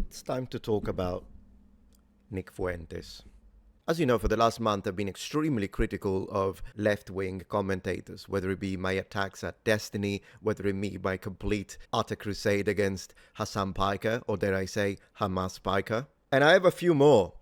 It's time to talk about Nick Fuentes. As you know, for the last month, I've been extremely critical of left-wing commentators, whether it be my attacks at Destiny, whether it be my complete utter crusade against Hassan Piker, or dare I say, Hamas Piker. And I have a few more.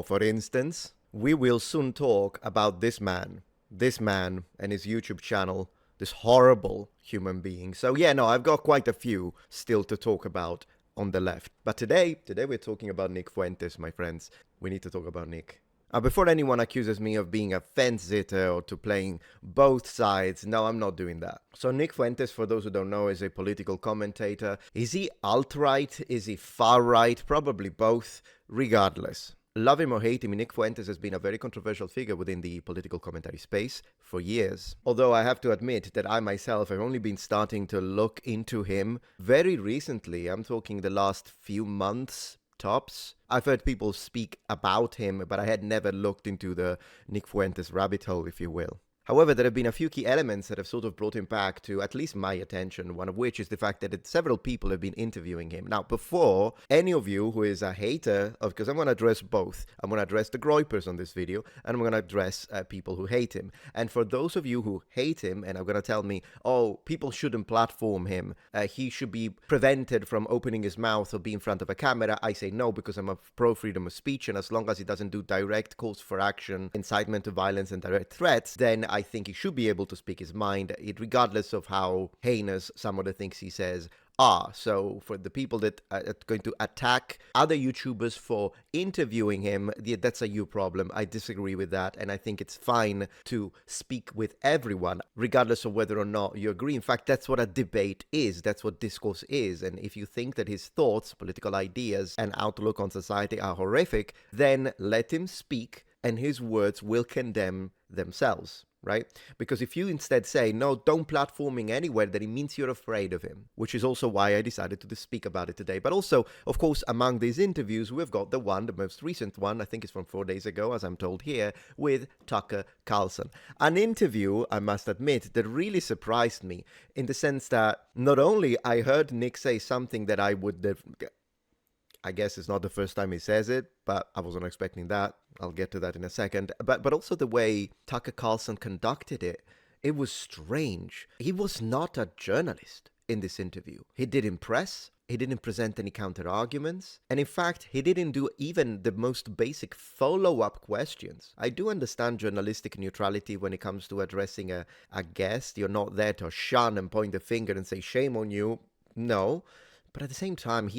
For instance, we will soon talk about this man and his YouTube channel, this horrible human being. So yeah, no, I've got quite a few still to talk about on the left. But today we're talking about Nick Fuentes, my friends. We need to talk about Nick. Before anyone accuses me of being a fence sitter or to playing both sides, no, I'm not doing that. So Nick Fuentes, for those who don't know, is a political commentator. Is he alt-right? Is he far-right? Probably both. Regardless, love him or hate him, Nick Fuentes has been a very controversial figure within the political commentary space for years. Although I have to admit that I myself have only been starting to look into him very recently. I'm talking the last few months, tops. I've heard people speak about him, but I had never looked into the Nick Fuentes rabbit hole, if you will. However, there have been a few key elements that have sort of brought him back to at least my attention, one of which is the fact that several people have been interviewing him. Now, before any of you who is a hater of, because I'm going to address both, I'm going to address the groypers on this video, and I'm going to address people who hate him. And for those of you who hate him and are going to tell me, oh, people shouldn't platform him, he should be prevented from opening his mouth or be in front of a camera, I say no, because I'm a pro freedom of speech, and as long as he doesn't do direct calls for action, incitement to violence, and direct threats, then I think he should be able to speak his mind, regardless of how heinous some of the things he says are. So for the people that are going to attack other YouTubers for interviewing him, that's a you problem. I disagree with that, and I think it's fine to speak with everyone, regardless of whether or not you agree. In fact, that's what a debate is. That's what discourse is. And if you think that his thoughts, political ideas, and outlook on society are horrific, then let him speak, and his words will condemn themselves. Right? Because if you instead say, no, don't platforming anywhere, then it means you're afraid of him, which is also why I decided to speak about it today. But also, of course, among these interviews, we've got the most recent one, I think it's from 4 days ago, as I'm told here, with Tucker Carlson. An interview, I must admit, that really surprised me in the sense that not only I heard Nick say something that I guess it's not the first time he says it, but I wasn't expecting that. I'll get to that in a second. But also the way Tucker Carlson conducted it, it was strange. He was not a journalist in this interview. He didn't press. He didn't present any counter-arguments. And in fact, he didn't do even the most basic follow-up questions. I do understand journalistic neutrality when it comes to addressing a guest. You're not there to shun and point the finger and say, shame on you. No. But at the same time,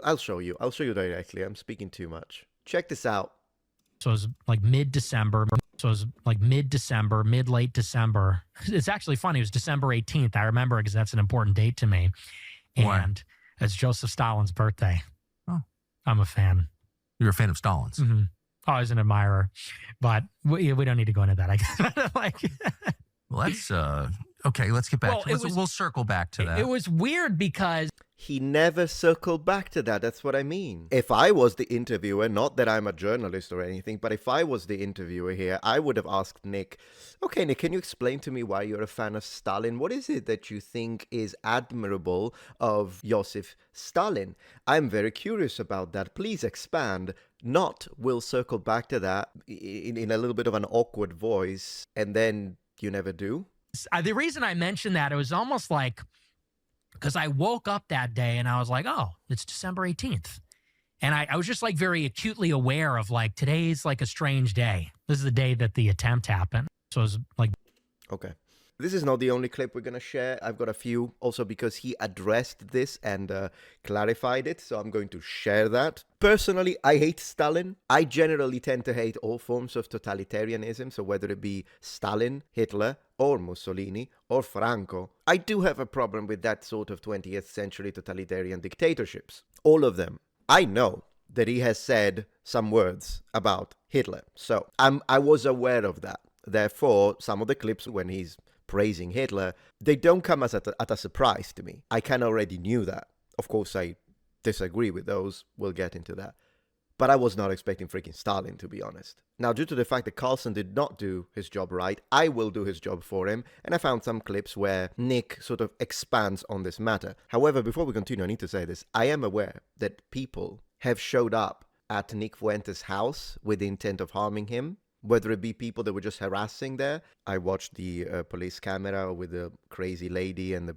I'll show you directly. I'm speaking too much. Check this out. So it was like mid-December. Late December. It's actually funny. It was December 18th. I remember because that's an important date to me. And it's Joseph Stalin's birthday. Oh. I'm a fan. You're a fan of Stalin's? Mm-hmm. Oh, I was an admirer. But we don't need to go into that, I guess. Well, that's... okay, let's get back to it. We'll circle back to that. It was weird because... He never circled back to that. That's what I mean. If I was the interviewer, not that I'm a journalist or anything, but if I was the interviewer here, I would have asked Nick, okay, Nick, can you explain to me why you're a fan of Stalin? What is it that you think is admirable of Joseph Stalin? I'm very curious about that. Please expand. Not we'll circle back to that in a little bit of an awkward voice, and then you never do. The reason I mentioned that, it was almost like, because I woke up that day and I was like, oh, it's December 18th. And I was just like very acutely aware of like, today's like a strange day. This is the day that the attempt happened. So it was like... Okay. This is not the only clip we're going to share. I've got a few also because he addressed this and clarified it. So I'm going to share that. Personally, I hate Stalin. I generally tend to hate all forms of totalitarianism. So whether it be Stalin, Hitler, or Mussolini, or Franco, I do have a problem with that sort of 20th century totalitarian dictatorships. All of them. I know that he has said some words about Hitler. So I was aware of that. Therefore, some of the clips when he's praising Hitler, they don't come as at a surprise to me. I kind of already knew that. Of course, I disagree with those. We'll get into that. But I was not expecting freaking Stalin, to be honest. Now, due to the fact that Carlson did not do his job right, I will do his job for him, and I found some clips where Nick sort of expands on this matter. However, before we continue, I need to say this. I am aware that people have showed up at Nick Fuentes' house with the intent of harming him, whether it be people that were just harassing there. I watched the police camera with the crazy lady and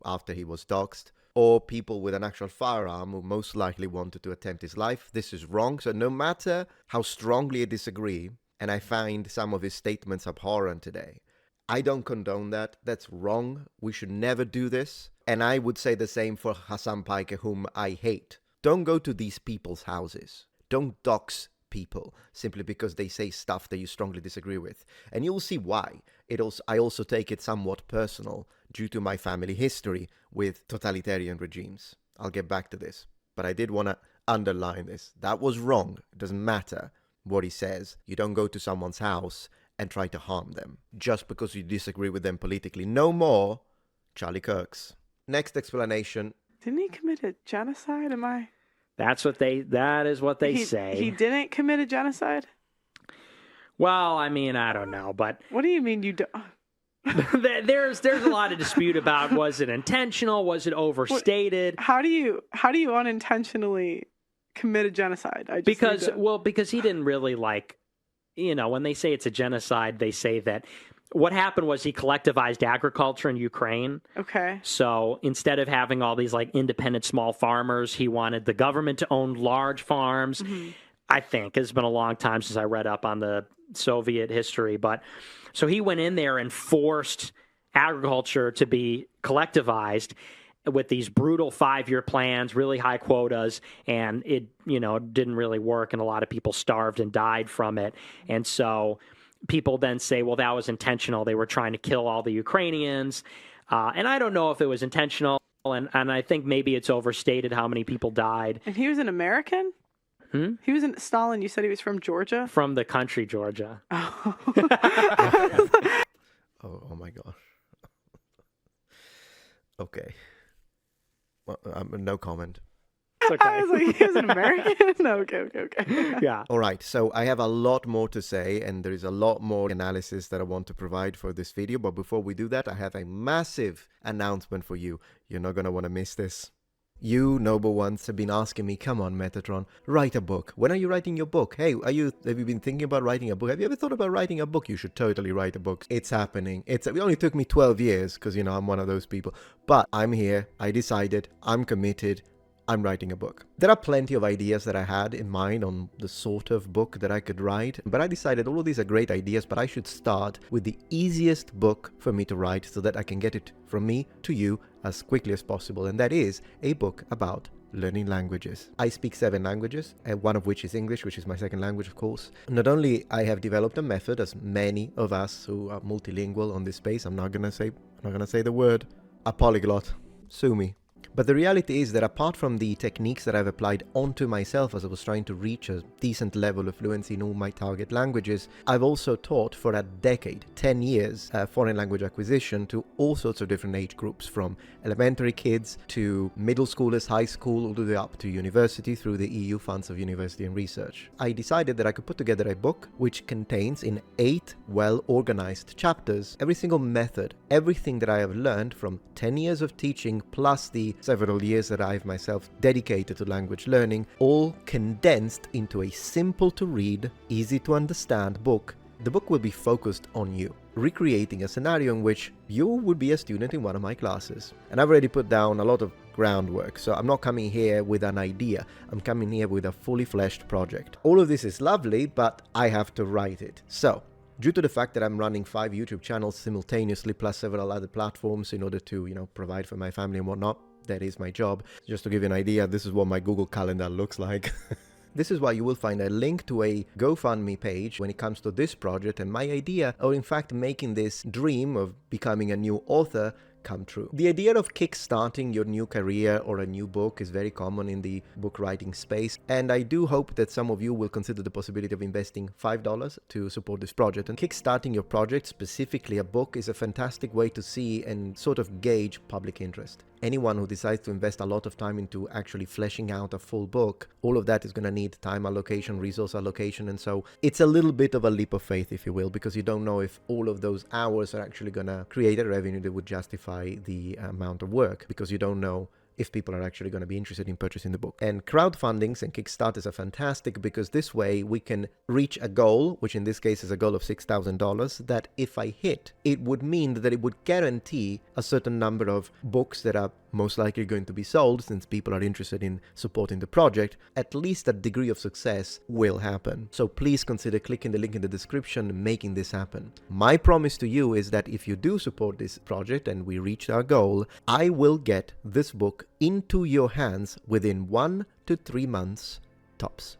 after he was doxxed, or people with an actual firearm who most likely wanted to attempt his life. This is wrong. So no matter how strongly I disagree, and I find some of his statements abhorrent today, I don't condone that. That's wrong. We should never do this. And I would say the same for Hassan Paike, whom I hate. Don't go to these people's houses. Don't dox people simply because they say stuff that you strongly disagree with. And you'll see why. I also take it somewhat personal due to my family history with totalitarian regimes. I'll get back to this, but I did want to underline this. That was wrong. It doesn't matter what he says. You don't go to someone's house and try to harm them just because you disagree with them politically. No more Charlie Kirks. Next explanation. Didn't he commit a genocide? That is what they say. He didn't commit a genocide? Well, I mean, I don't know, but what do you mean you don't? there's a lot of dispute about, was it intentional, was it overstated? How do you unintentionally commit a genocide? Because he didn't really when they say it's a genocide, they say that what happened was he collectivized agriculture in Ukraine. Okay. So instead of having all these independent small farmers, he wanted the government to own large farms. Mm-hmm. I think it's been a long time since I read up on the Soviet history, but so he went in there and forced agriculture to be collectivized with these brutal 5-year plans, really high quotas, and it didn't really work, and a lot of people starved and died from it. And so people then say, well, that was intentional. They were trying to kill all the Ukrainians. And I don't know if it was intentional, and I think maybe it's overstated how many people died. And he was an American? He was in Stalin. You said he was from Georgia? From the country, Georgia. Oh, oh my gosh. Okay. Well, no comment. It's okay. I was like, he was an American? No, okay. Yeah. All right. So I have a lot more to say, and there is a lot more analysis that I want to provide for this video. But before we do that, I have a massive announcement for you. You're not going to want to miss this. You noble ones have been asking me, come on, Metatron, write a book. When are you writing your book? Hey, have you been thinking about writing a book? Have you ever thought about writing a book? You should totally write a book. It's happening. It only took me 12 years because, I'm one of those people. But I'm here. I decided. I'm committed. I'm writing a book. There are plenty of ideas that I had in mind on the sort of book that I could write, but I decided all of these are great ideas, but I should start with the easiest book for me to write so that I can get it from me to you as quickly as possible, and that is a book about learning languages. I speak 7 languages, one of which is English, which is my second language, of course. Not only I have developed a method, as many of us who are multilingual on this space, I'm not gonna say the word, a polyglot. Sue me. But the reality is that apart from the techniques that I've applied onto myself as I was trying to reach a decent level of fluency in all my target languages, I've also taught for a decade, 10 years, foreign language acquisition to all sorts of different age groups, from elementary kids to middle schoolers, high school, all the way up to university through the EU funds of university and research. I decided that I could put together a book which contains in 8 well-organized chapters every single method, everything that I have learned from 10 years of teaching plus the several years that I've myself dedicated to language learning, all condensed into a simple to read, easy to understand book. The book will be focused on you, recreating a scenario in which you would be a student in one of my classes. And I've already put down a lot of groundwork, so I'm not coming here with an idea, I'm coming here with a fully fleshed project. All of this is lovely, but I have to write it. So, due to the fact that I'm running 5 YouTube channels simultaneously, plus several other platforms in order to, provide for my family and whatnot, that is my job. Just to give you an idea, this is what my Google Calendar looks like. This is why you will find a link to a GoFundMe page when it comes to this project and my idea, or in fact making this dream of becoming a new author come true. The idea of kickstarting your new career or a new book is very common in the book writing space, and I do hope that some of you will consider the possibility of investing $5 to support this project. And kickstarting your project, specifically a book, is a fantastic way to see and sort of gauge public interest. anyone who decides to invest a lot of time into actually fleshing out a full book, all of that is going to need time allocation, resource allocation. And so it's a little bit of a leap of faith, if you will, because you don't know if all of those hours are actually going to create a revenue that would justify the amount of work, because you don't know if people are actually going to be interested in purchasing the book. And crowdfundings and Kickstarters are fantastic because this way we can reach a goal, which in this case is a goal of $6,000, that if I hit, it would mean that it would guarantee a certain number of books that are most likely going to be sold, since people are interested in supporting the project. At least a degree of success will happen. So please consider clicking the link in the description and making this happen. My promise to you is that if you do support this project and we reach our goal, I will get this book into your hands within 1 to 3 months tops.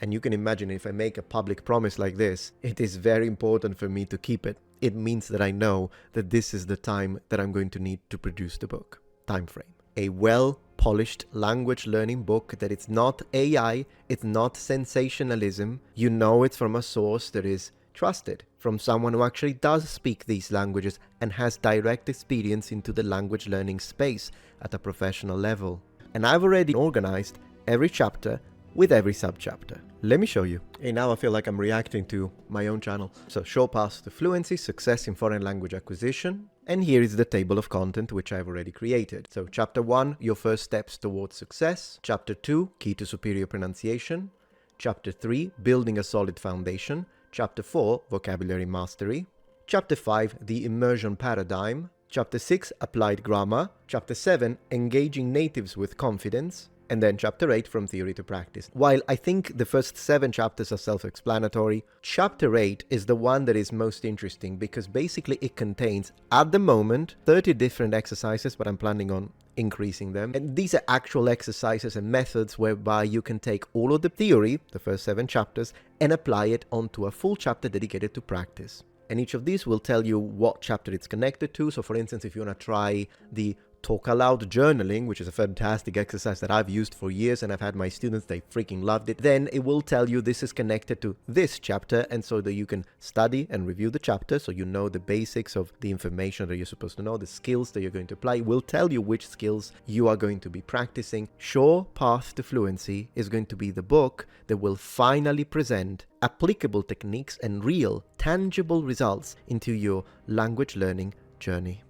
And you can imagine, if I make a public promise like this, it is very important for me to keep it. It means that I know that this is the time that I'm going to need to produce the book. Time frame. A well-polished language learning book that it's not AI, it's not sensationalism. You know it's from a source that is trusted, from someone who actually does speak these languages and has direct experience into the language learning space at a professional level. And I've already organized every chapter with every subchapter. Let me show you. Hey, now I feel like I'm reacting to my own channel. So, short path to fluency, success in foreign language acquisition. And here is the table of content which I've already created. So, chapter 1, your first steps towards success. Chapter 2, key to superior pronunciation. Chapter 3, building a solid foundation. Chapter 4, vocabulary mastery. Chapter 5, the immersion paradigm. Chapter 6, applied grammar. Chapter 7, engaging natives with confidence. And then chapter 8, from theory to practice. While I think the first 7 chapters are self-explanatory, chapter 8 is the one that is most interesting because basically it contains, at the moment, 30 different exercises, but I'm planning on increasing them. And these are actual exercises and methods whereby you can take all of the theory, the first 7 chapters, and apply it onto a full chapter dedicated to practice. And each of these will tell you what chapter it's connected to. So for instance, if you want to try the talk aloud journaling, which is a fantastic exercise that I've used for years and I've had my students, they freaking loved it, then it will tell you this is connected to this chapter, and so that you can study and review the chapter so you know the basics of the information that you're supposed to know, the skills that you're going to apply. It will tell you which skills you are going to be practicing. Sure Path to Fluency is going to be the book that will finally present applicable techniques and real, tangible results into your language learning journey.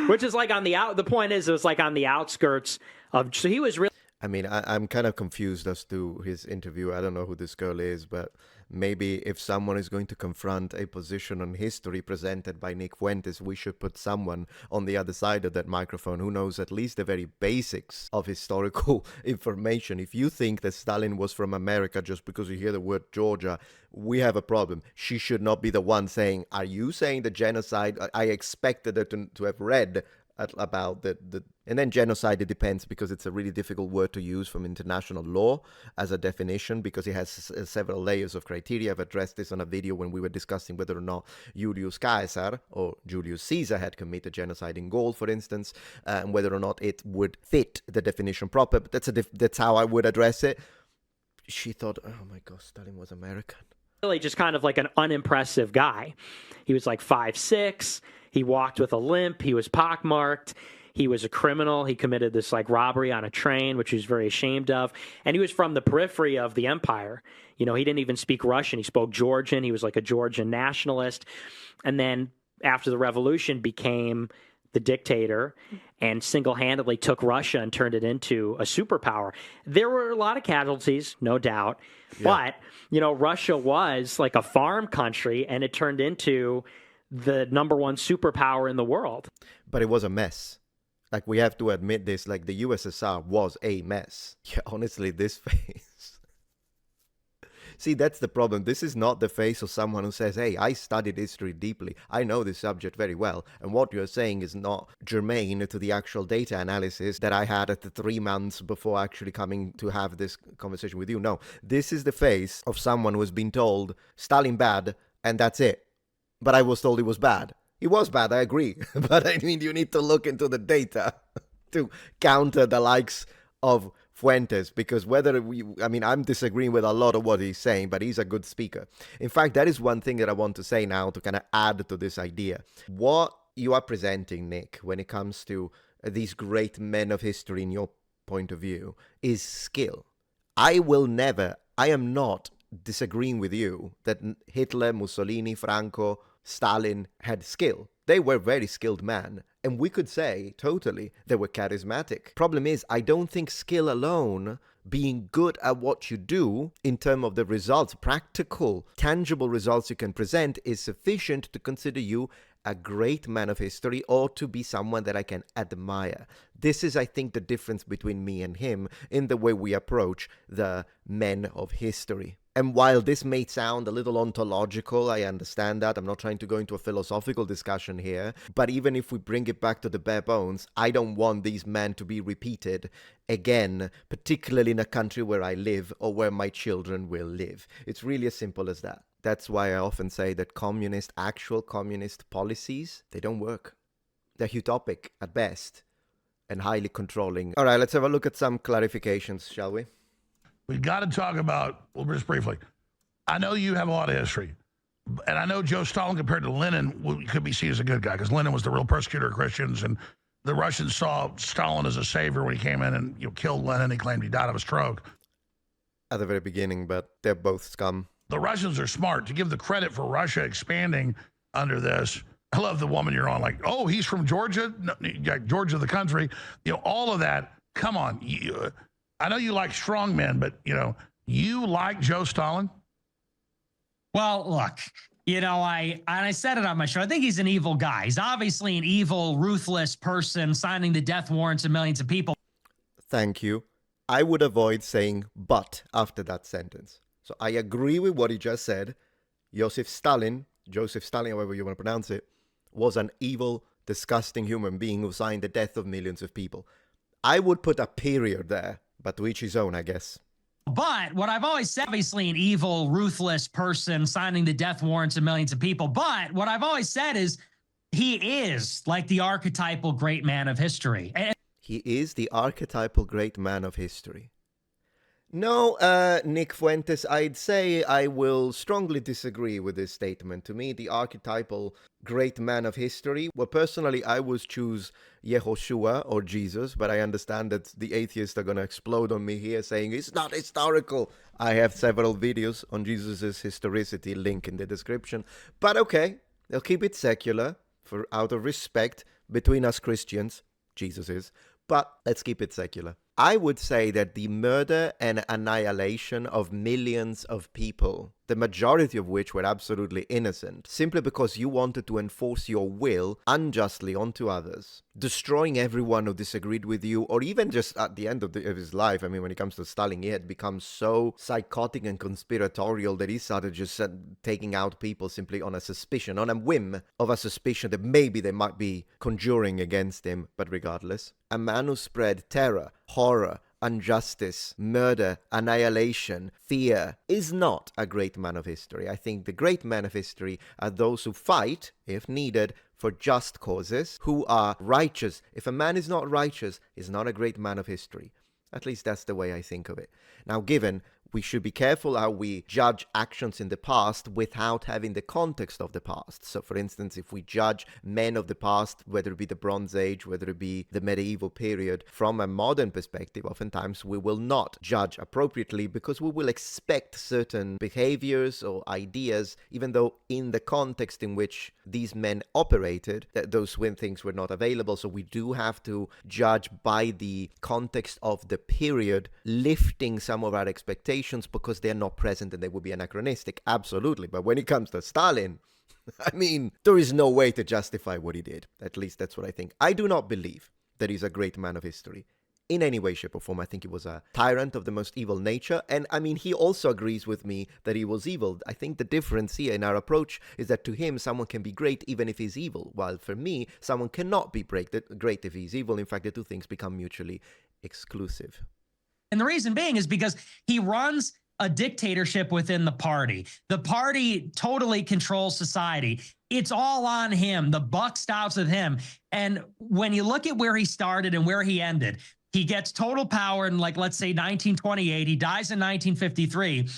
Which is like on the point is, it was like on the outskirts of, so he was really. I mean, I'm kind of confused as to his interview. I don't know who this girl is, but maybe if someone is going to confront a position on history presented by Nick Fuentes, we should put someone on the other side of that microphone who knows at least the very basics of historical information. If you think that Stalin was from America just because you hear the word Georgia, we have a problem. She should not be the one saying, are you saying the genocide? I expected her to have read about and then genocide, it depends, because it's a really difficult word to use from international law as a definition, because it has several layers of criteria. I've addressed this on a video when we were discussing whether or not Julius Caesar or Julius Caesar had committed genocide in Gaul, for instance, and whether or not it would fit the definition proper. But that's how I would address it. She thought, oh my gosh, Stalin was American. Really just kind of like an unimpressive guy. He was like 5'6". He walked with a limp. He was pockmarked. He was a criminal. He committed this like robbery on a train, which he was very ashamed of. And he was from the periphery of the empire. You know, he didn't even speak Russian. He spoke Georgian. He was like a Georgian nationalist. And then after the revolution became the dictator and single-handedly took Russia and turned it into a superpower. There were a lot of casualties, no doubt. Yeah. But, you know, Russia was like a farm country, and it turned into the #1 superpower in the world. But it was a mess. Like, we have to admit this, like the USSR was a mess. Yeah, honestly, this face. See, that's the problem. This is not the face of someone who says, hey, I studied history deeply. I know this subject very well. And what you're saying is not germane to the actual data analysis that I had at the 3 months before actually coming to have this conversation with you. No, this is the face of someone who has been told Stalin bad, and that's it. But I was told he was bad. He was bad, I agree. But I mean, you need to look into the data to counter the likes of Fuentes, because I'm disagreeing with a lot of what he's saying, but he's a good speaker. In fact, that is one thing that I want to say now to kind of add to this idea. What you are presenting, Nick, when it comes to these great men of history in your point of view is skill. I am not disagreeing with you that Hitler, Mussolini, Franco, Stalin had skill. They were very skilled men, and we could say totally they were charismatic. Problem is, I don't think skill alone, being good at what you do in terms of the results, practical, tangible results you can present, is sufficient to consider you a great man of history or to be someone that I can admire. This is, I think, the difference between me and him in the way we approach the men of history. And while this may sound a little ontological, I understand that. I'm not trying to go into a philosophical discussion here. But even if we bring it back to the bare bones, I don't want these men to be repeated again, particularly in a country where I live or where my children will live. It's really as simple as that. That's why I often say that actual communist policies, they don't work. They're utopic at best and highly controlling. All right, let's have a look at some clarifications, shall we? We've got to talk about, well, just briefly, I know you have a lot of history, and I know Joe Stalin compared to Lenin could be seen as a good guy because Lenin was the real persecutor of Christians, and the Russians saw Stalin as a savior when he came in and killed Lenin. He claimed he died of a stroke. At the very beginning, but they're both scum. The Russians are smart. To give the credit for Russia expanding under this, I love the woman you're on, like, oh, he's from Georgia? No, Georgia, the country. All of that. Come on. I know you like strong men, but, you like Joe Stalin? Well, look, I said it on my show. I think he's an evil guy. He's obviously an evil, ruthless person signing the death warrants of millions of people. Thank you. I would avoid saying but after that sentence. So I agree with what he just said. Joseph Stalin, however you want to pronounce it, was an evil, disgusting human being who signed the death of millions of people. I would put a period there, but to each his own, I guess. But what I've always said, obviously an evil, ruthless person signing the death warrants of millions of people. But what I've always said is he is like the archetypal great man of history. He is the archetypal great man of history. No, Nick Fuentes, I'd say I will strongly disagree with this statement. To me, the archetypal great man of history, well, personally, I would choose Yehoshua or Jesus, but I understand that the atheists are going to explode on me here saying it's not historical. I have several videos on Jesus' historicity, link in the description. But okay, they'll keep it secular out of respect between us Christians, Jesus is, but let's keep it secular. I would say that the murder and annihilation of millions of people, the majority of which were absolutely innocent, simply because you wanted to enforce your will unjustly onto others, destroying everyone who disagreed with you, or even just at the end of his life. I mean, when it comes to Stalin, he had become so psychotic and conspiratorial that he started just taking out people simply on a suspicion, on a whim of a suspicion that maybe they might be conjuring against him. But regardless, a man who spread terror, horror, injustice, murder, annihilation, fear is not a great man of history. I think the great men of history are those who fight, if needed, for just causes, who are righteous. If a man is not righteous, he's not a great man of history. At least that's the way I think of it. Now, given we should be careful how we judge actions in the past without having the context of the past. So, for instance, if we judge men of the past, whether it be the Bronze Age, whether it be the medieval period, from a modern perspective, oftentimes we will not judge appropriately because we will expect certain behaviors or ideas, even though in the context in which these men operated, that those things were not available. So we do have to judge by the context of the period, lifting some of our expectations because they're not present and they would be anachronistic. Absolutely. But when it comes to Stalin, I mean, there is no way to justify what he did. At least that's what I think. I do not believe that he's a great man of history in any way, shape, or form. I think he was a tyrant of the most evil nature. And I mean, he also agrees with me that he was evil. I think the difference here in our approach is that to him, someone can be great even if he's evil, while for me, someone cannot be great if he's evil. In fact, the two things become mutually exclusive. And the reason being is because he runs a dictatorship within the party. The party totally controls society. It's all on him. The buck stops with him. And when you look at where he started and where he ended, he gets total power in, like, let's say 1928. He dies in 1953.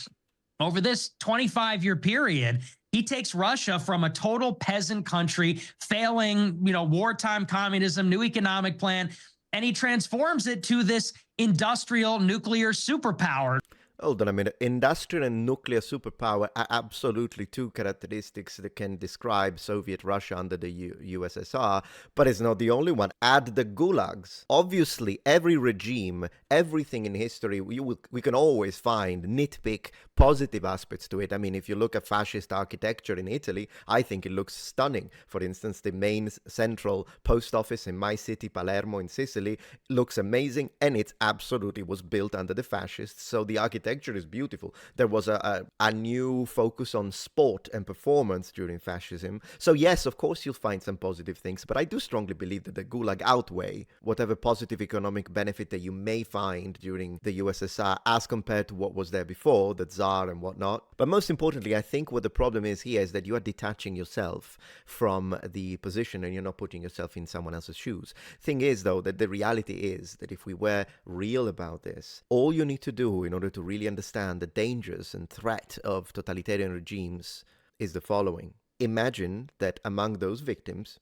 Over this 25-year period, He takes Russia from a total peasant country, failing, wartime communism, new economic plan, and he transforms it to this industrial nuclear superpower. Hold on a minute. Industrial and nuclear superpower are absolutely two characteristics that can describe Soviet Russia under the USSR, but it's not the only one. Add the gulags. Obviously, every regime, everything in history, we can always find, nitpick, positive aspects to it. I mean, if you look at fascist architecture in Italy, I think it looks stunning. For instance, the main central post office in my city, Palermo in Sicily, looks amazing, and it absolutely was built under the fascists, so the architecture is beautiful. There was a new focus on sport and performance during fascism. So yes, of course you'll find some positive things, but I do strongly believe that the Gulag outweigh whatever positive economic benefit that you may find during the USSR as compared to what was there before, the Tsar and whatnot. But most importantly, I think what the problem is here is that you are detaching yourself from the position and you're not putting yourself in someone else's shoes. Thing is, though, that the reality is that if we were real about this, all you need to do in order to really understand the dangers and threat of totalitarian regimes is the following. Imagine that among those victims,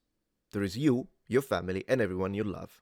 there is you, your family, and everyone you love.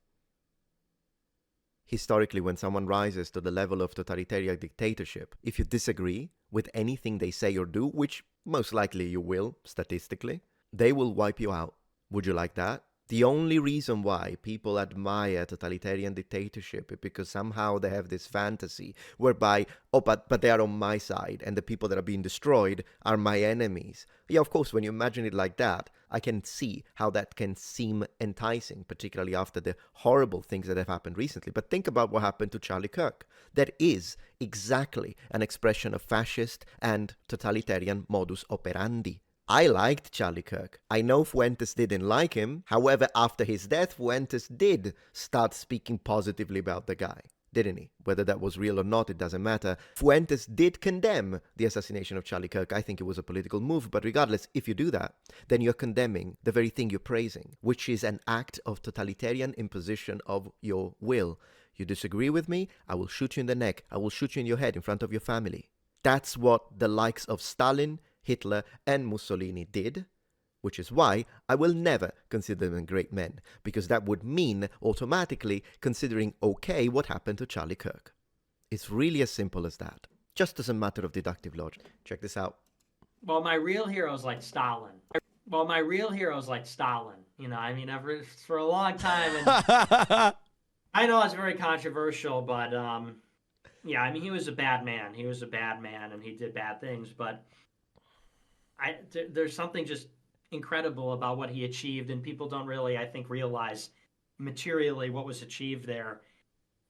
Historically, when someone rises to the level of totalitarian dictatorship, if you disagree with anything they say or do, which most likely you will, statistically, they will wipe you out. Would you like that? The only reason why people admire totalitarian dictatorship is because somehow they have this fantasy whereby, but they are on my side and the people that are being destroyed are my enemies. Yeah, of course, when you imagine it like that, I can see how that can seem enticing, particularly after the horrible things that have happened recently. But think about what happened to Charlie Kirk. That is exactly an expression of fascist and totalitarian modus operandi. I liked Charlie Kirk. I know Fuentes didn't like him. However, after his death, Fuentes did start speaking positively about the guy, didn't he? Whether that was real or not, it doesn't matter. Fuentes did condemn the assassination of Charlie Kirk. I think it was a political move, but regardless, if you do that, then you're condemning the very thing you're praising, which is an act of totalitarian imposition of your will. You disagree with me, I will shoot you in the neck. I will shoot you in your head in front of your family. That's what the likes of Stalin, Hitler, and Mussolini did, which is why I will never consider them great men, because that would mean automatically considering okay what happened to Charlie Kirk. It's really as simple as that, just as a matter of deductive logic. Check this out. Well, my real hero's like Stalin. For a long time. And I know it's very controversial, but he was a bad man. He was a bad man, and he did bad things, but there's something just incredible about what he achieved, and people don't really, I think, realize materially what was achieved there.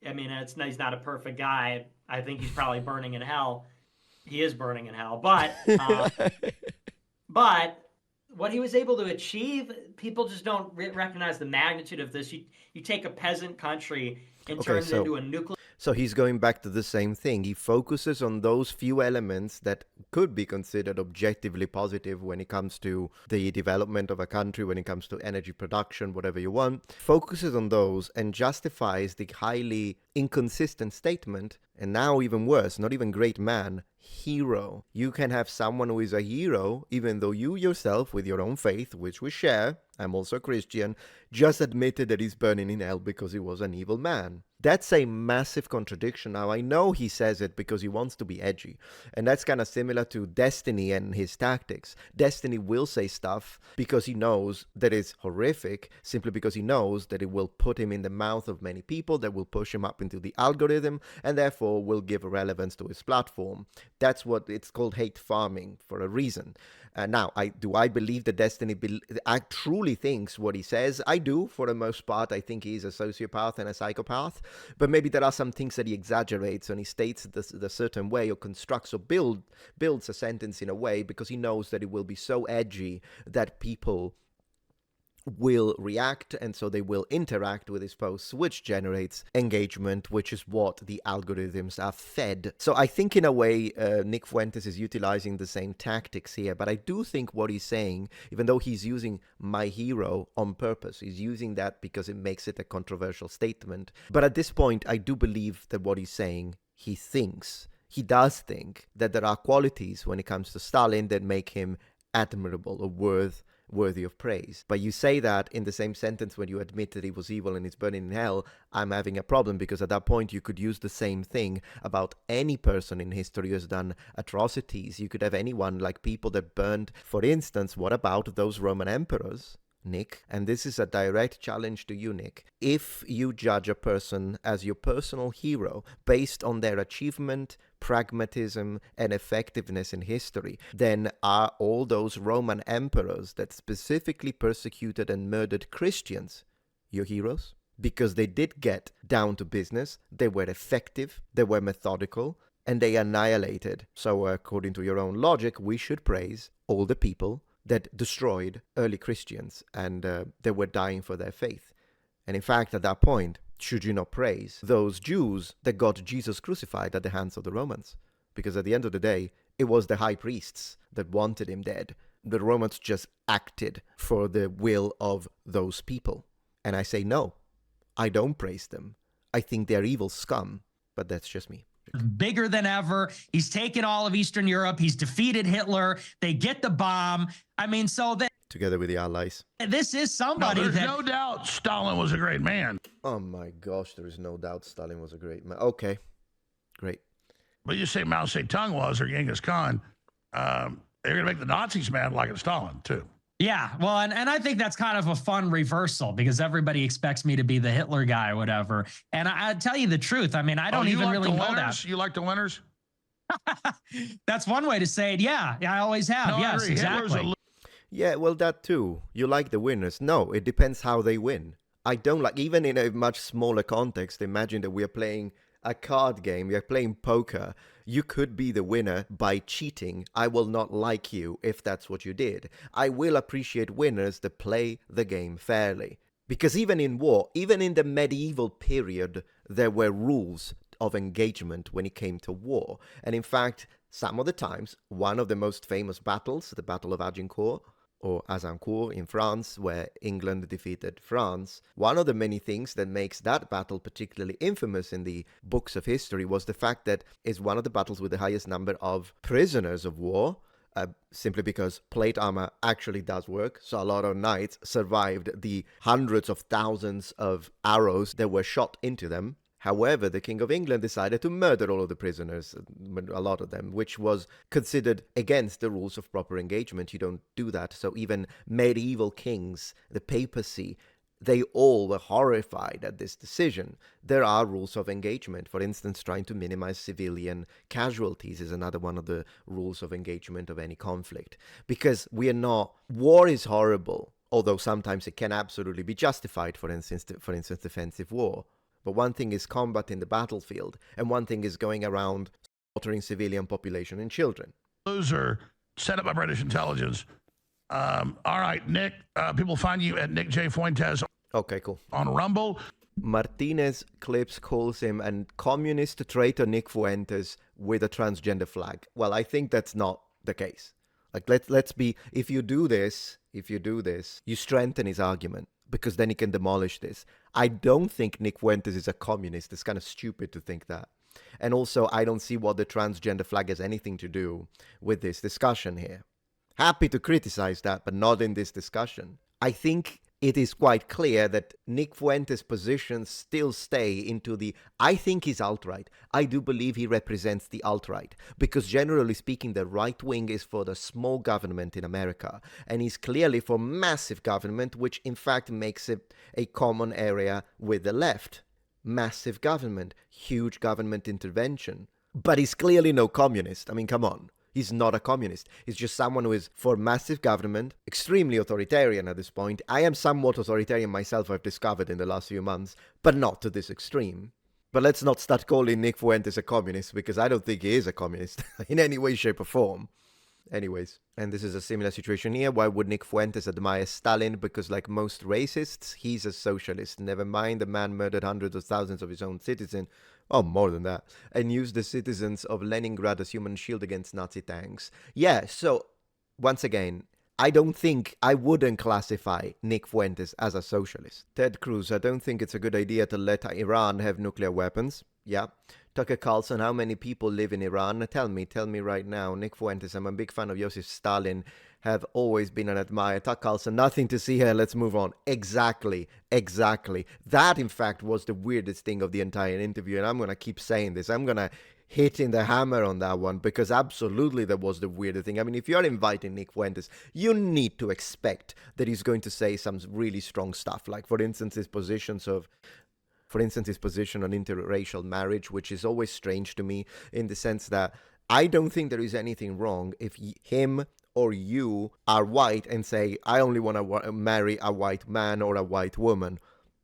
I mean, he's not a perfect guy. I think he's probably burning in hell. He is burning in hell, but what he was able to achieve, people just don't recognize the magnitude of this. You take a peasant country and turn it into a nuclear. So he's going back to the same thing. He focuses on those few elements that could be considered objectively positive when it comes to the development of a country, when it comes to energy production, whatever you want. Focuses on those and justifies the highly inconsistent statement, and now even worse, not even great man, hero. You can have someone who is a hero, even though you yourself, with your own faith, which we share, I'm also a Christian, just admitted that he's burning in hell because he was an evil man. That's a massive contradiction. Now, I know he says it because he wants to be edgy. And that's kind of similar to Destiny and his tactics. Destiny will say stuff because he knows that it's horrific, simply because he knows that it will put him in the mouth of many people, that will push him up into the algorithm, and therefore will give relevance to his platform. That's what it's called hate farming for a reason. Now, do I believe that Destiny truly thinks what he says? I do, for the most part. I think he's a sociopath and a psychopath. But maybe there are some things that he exaggerates and he states the certain way or constructs or builds a sentence in a way because he knows that it will be so edgy that people will react, and so they will interact with his posts, which generates engagement, which is what the algorithms are fed. So I think in a way Nick Fuentes is utilizing the same tactics here, but I do think what he's saying, even though he's using my hero on purpose, he's using that because it makes it a controversial statement. But at this point, I do believe that what he's saying, he does think that there are qualities when it comes to Stalin that make him admirable or worthy of praise. But you say that in the same sentence when you admit that he was evil and is burning in hell, I'm having a problem, because at that point you could use the same thing about any person in history who has done atrocities. You could have anyone, like people that burned, for instance. What about those Roman emperors, Nick? And this is a direct challenge to you, Nick. If you judge a person as your personal hero based on their achievement, pragmatism, and effectiveness in history, then are all those Roman emperors that specifically persecuted and murdered Christians your heroes? Because they did get down to business, they were effective, they were methodical, and they annihilated. So according to your own logic, we should praise all the people that destroyed early Christians and they were dying for their faith. And in fact, at that point, should you not praise those Jews that got Jesus crucified at the hands of the Romans? Because at the end of the day, it was the high priests that wanted him dead. The Romans just acted for the will of those people. And I say no, I don't praise them. I think they're evil scum, but that's just me. Bigger than ever. He's taken all of Eastern Europe. He's defeated Hitler. They get the bomb. I mean, so that together with the Allies. This is somebody there's that... no doubt Stalin was a great man. Oh my gosh, there is no doubt Stalin was a great man. Okay, great. But you say Mao Zedong was, or Genghis Khan, they're going to make the Nazis mad like it's Stalin, too. Yeah, well, and I think that's kind of a fun reversal, because everybody expects me to be the Hitler guy or whatever. And I tell you the truth, I mean, I don't even really know that. You like the winners? That's one way to say it. Yeah, I always have. No, yes, exactly. Yeah, well, that too. You like the winners. No, it depends how they win. I don't like, even in a much smaller context, imagine that we are playing a card game, we are playing poker. You could be the winner by cheating. I will not like you if that's what you did. I will appreciate winners that play the game fairly. Because even in war, even in the medieval period, there were rules of engagement when it came to war. And in fact, some of the times, one of the most famous battles, the Battle of Agincourt, or Azincourt in France, where England defeated France, one of the many things that makes that battle particularly infamous in the books of history was the fact that it's one of the battles with the highest number of prisoners of war, simply because plate armor actually does work. So a lot of knights survived the hundreds of thousands of arrows that were shot into them. However, the King of England decided to murder all of the prisoners, a lot of them, which was considered against the rules of proper engagement. You don't do that. So even medieval kings, the papacy, they all were horrified at this decision. There are rules of engagement. For instance, trying to minimize civilian casualties is another one of the rules of engagement of any conflict. Because we are not... War is horrible, although sometimes it can absolutely be justified, for instance, defensive war. But one thing is combat in the battlefield, and one thing is going around slaughtering civilian population and children. Those are set up by British intelligence. All right, Nick, people find you at Nick J. Fuentes. Okay, cool. On Rumble. Martinez Clips calls him a communist traitor Nick Fuentes with a transgender flag. Well, I think that's not the case. Like, let's be, if you do this, you strengthen his argument, because then he can demolish this. I don't think Nick Fuentes is a communist. It's kind of stupid to think that. And also, I don't see what the transgender flag has anything to do with this discussion here. Happy to criticize that, but not in this discussion. I think it is quite clear that Nick Fuentes' positions still stay into the, I think he's alt-right. I do believe he represents the alt-right, because generally speaking, the right wing is for the small government in America, and he's clearly for massive government, which in fact makes it a common area with the left. Massive government, huge government intervention. But he's clearly no communist. I mean, come on. He's not a communist. He's just someone who is for massive government, extremely authoritarian at this point. I am somewhat authoritarian myself, I've discovered in the last few months, but not to this extreme. But let's not start calling Nick Fuentes a communist, because I don't think he is a communist in any way, shape, or form. Anyways, and this is a similar situation here. Why would Nick Fuentes admire Stalin? Because like most racists, he's a socialist. Never mind, the man murdered hundreds of thousands of his own citizens. Oh, more than that. And used the citizens of Leningrad as human shield against Nazi tanks. Yeah, so, once again, I wouldn't classify Nick Fuentes as a socialist. Ted Cruz, I don't think it's a good idea to let Iran have nuclear weapons. Yeah. Tucker Carlson, how many people live in Iran? Tell me right now. Nick Fuentes, I'm a big fan of Joseph Stalin, have always been an admirer. Tucker Carlson, nothing to see here, let's move on. Exactly. That, in fact, was the weirdest thing of the entire interview, and I'm going to keep saying this. I'm going to hitting the hammer on that one, because absolutely that was the weirdest thing. I mean, if you're inviting Nick Fuentes, you need to expect that he's going to say some really strong stuff, like, for instance, his position on interracial marriage, which is always strange to me, in the sense that I don't think there is anything wrong if him or you are white and say, I only want to marry a white man or a white woman.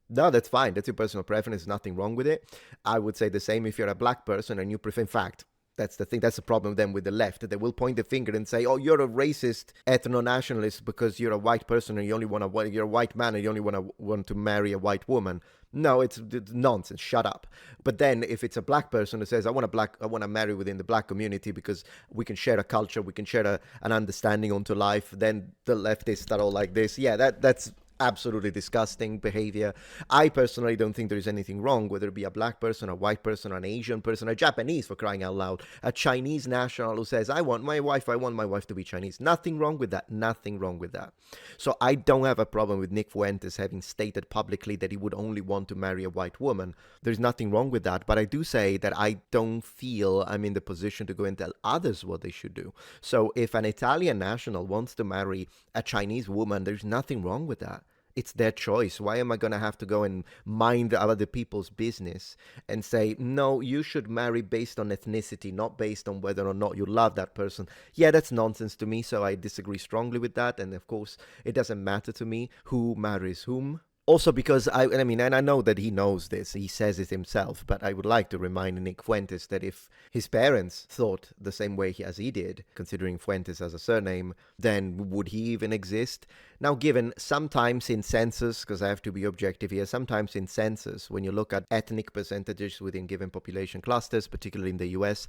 No, that's fine. That's your personal preference. There's nothing wrong with it. I would say the same if you're a black person and you prefer, in fact, that's the thing. That's the problem then with the left. They will point the finger and say, oh, you're a racist ethno-nationalist because you're a white person and you only you're a white man and you only want to marry a white woman. No, it's nonsense. Shut up. But then if it's a black person who says, I want to marry within the black community because we can share a culture, we can share an understanding onto life, then the leftists are all like this. Yeah, that's absolutely disgusting behavior. I personally don't think there is anything wrong, whether it be a black person, a white person, an Asian person, a Japanese, for crying out loud, a Chinese national who says, I want my wife to be Chinese. Nothing wrong with that. So I don't have a problem with Nick Fuentes having stated publicly that he would only want to marry a white woman. There's nothing wrong with that. But I do say that I don't feel I'm in the position to go and tell others what they should do. So if an Italian national wants to marry a Chinese woman, there's nothing wrong with that. It's their choice. Why am I going to have to go and mind other people's business and say, no, you should marry based on ethnicity, not based on whether or not you love that person? Yeah, that's nonsense to me, so I disagree strongly with that. And of course, it doesn't matter to me who marries whom. Also because, I know that he knows this, he says it himself, but I would like to remind Nick Fuentes that if his parents thought the same way as he did, considering Fuentes as a surname, then would he even exist? Now, given sometimes in census, because I have to be objective here, sometimes in census, when you look at ethnic percentages within given population clusters, particularly in the US,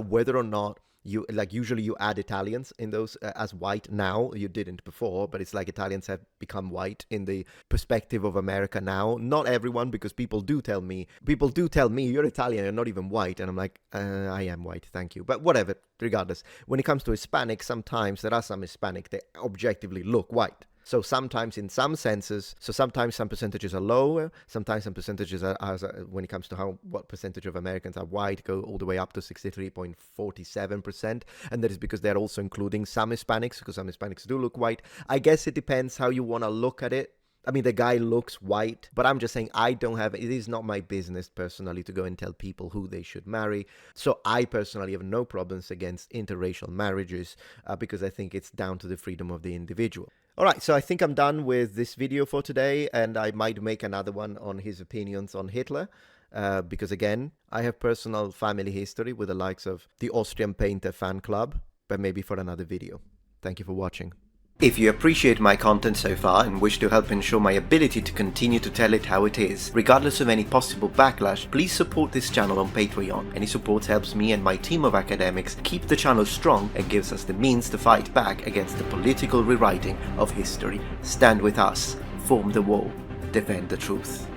whether or not usually you add Italians in those as white now. You didn't before, but it's like Italians have become white in the perspective of America now. Not everyone, because people do tell me you're Italian, you're not even white, and I'm like, I am white, thank you. But whatever, regardless. When it comes to Hispanic, sometimes there are some Hispanic that objectively look white. So sometimes in some senses, sometimes some percentages are lower, sometimes some percentages are when it comes to what percentage of Americans are white, go all the way up to 63.47%. And that is because they're also including some Hispanics, because some Hispanics do look white. I guess it depends how you want to look at it. I mean, the guy looks white, but I'm just saying it is not my business personally to go and tell people who they should marry. So I personally have no problems against interracial marriages because I think it's down to the freedom of the individual. All right, so I think I'm done with this video for today, and I might make another one on his opinions on Hitler, because again, I have personal family history with the likes of the Austrian Painter fan club, but maybe for another video. Thank you for watching. If you appreciate my content so far and wish to help ensure my ability to continue to tell it how it is, regardless of any possible backlash, please support this channel on Patreon. Any support helps me and my team of academics keep the channel strong and gives us the means to fight back against the political rewriting of history. Stand with us, form the wall, defend the truth.